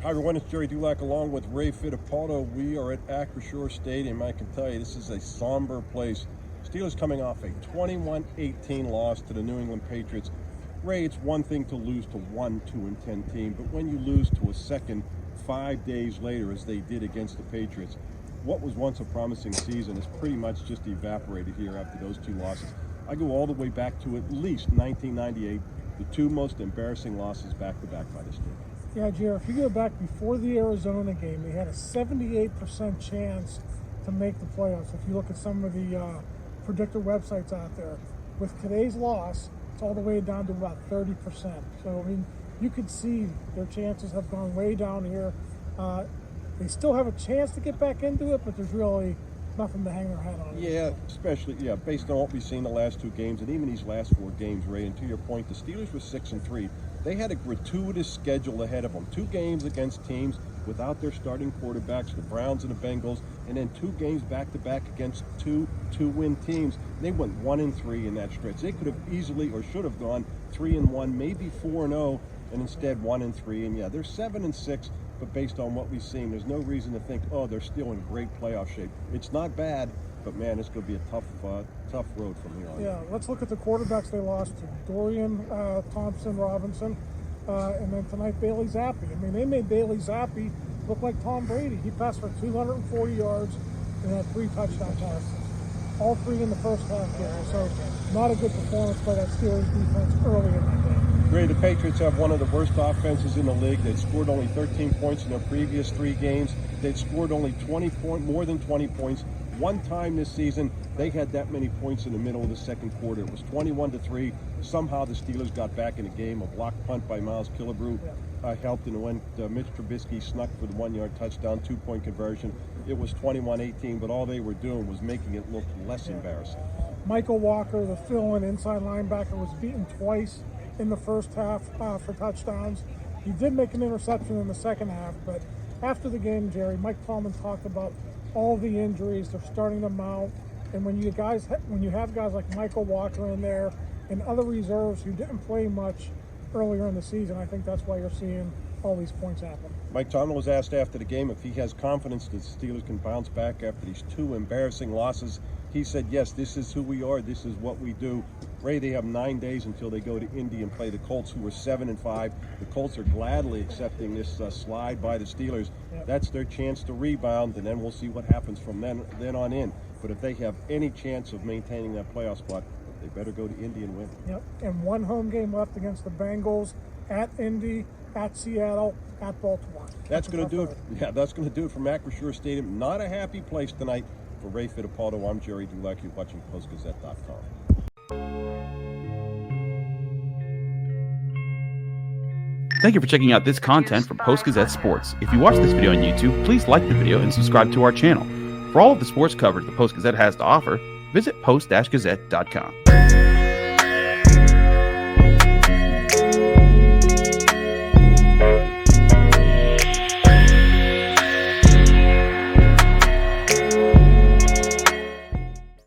Hi everyone, it's Gerry Dulac along with Ray Fittipaldo. We are at Acrisure Stadium. I can tell you this is a somber place. Steelers coming off a 21-18 loss to the New England Patriots. Ray, it's one thing to lose to one 2-10 team, but when you lose to a second 5 days later, as they did against the Patriots, what was once a promising season is pretty much just evaporated here after those two losses. I go all the way back to at least 1998, the two most embarrassing losses back-to-back by this team. Yeah, Gerry, if you go back before the Arizona game, they had a 78% chance to make the playoffs. If you look at some of the predictor websites out there, with today's loss, it's all the way down to about 30%. So, I mean, you could see their chances have gone way down here. They still have a chance to get back into it, but there's really nothing to hang their hat on. Yeah, especially, based on what we've seen the last two games and even these last four games, Ray, and to your point, the Steelers were 6-3. They had a gratuitous schedule ahead of them. 2 games against teams without their starting quarterbacks, the Browns and the Bengals, and then 2 games back-to-back against two-win teams. They went 1-3 in that stretch. They could have easily or should have gone 3-1, maybe 4-0, and instead 1-3. And yeah, they're 7-6, but based on what we've seen, there's no reason to think, oh, they're still in great playoff shape. It's not bad, but man, it's going to be a tough road from here on. Yeah, let's look at the quarterbacks they lost to. Dorian Thompson-Robinson, and then tonight Bailey Zappe. I mean, they made Bailey Zappe look like Tom Brady. He passed for 240 yards and had 3 touchdown passes. All 3 in the first half here. So not a good performance by that Steelers defense early in that game. Ray, the Patriots have one of the worst offenses in the league. They'd scored only 13 points in their previous 3 games. They'd scored only more than 20 points. One time this season, they had that many points in the middle of the second quarter. It was 21-3. Somehow the Steelers got back in the game. A block punt by Miles Killebrew helped, and when Mitch Trubisky snuck for the 1-yard touchdown, 2-point conversion. It was 21-18, but all they were doing was making it look less embarrassing. Michael Walker, the fill-in inside linebacker, was beaten twice in the first half for touchdowns. He did make an interception in the second half, but after the game, Gerry, Mike Tomlin talked about all the injuries. They're starting to mount, and when you have guys like Michael Walker in there and other reserves who didn't play much earlier in the season, I think that's why you're seeing all these points happen. Mike Tomlin was asked after the game if he has confidence that the Steelers can bounce back after these 2 embarrassing losses. He said, yes, this is who we are. This is what we do. Ray, they have 9 days until they go to Indy and play the Colts, who are 7-5. The Colts are gladly accepting this slide by the Steelers. Yep. That's their chance to rebound, and then we'll see what happens from then on in. But if they have any chance of maintaining that playoff spot, they better go to Indy and win. Yep, and 1 home game left against the Bengals, at Indy, at Seattle, at Baltimore. That's going to do it. Yeah, that's going to do it from Acrisure Stadium. Not a happy place tonight. For Ray Fittipaldo, I'm Gerry Dulac. You're watching Post-Gazette.com. Thank you for checking out this content from Post-Gazette Sports. If you watch this video on YouTube, please like the video and subscribe to our channel. For all of the sports coverage the Post-Gazette has to offer, visit post-gazette.com.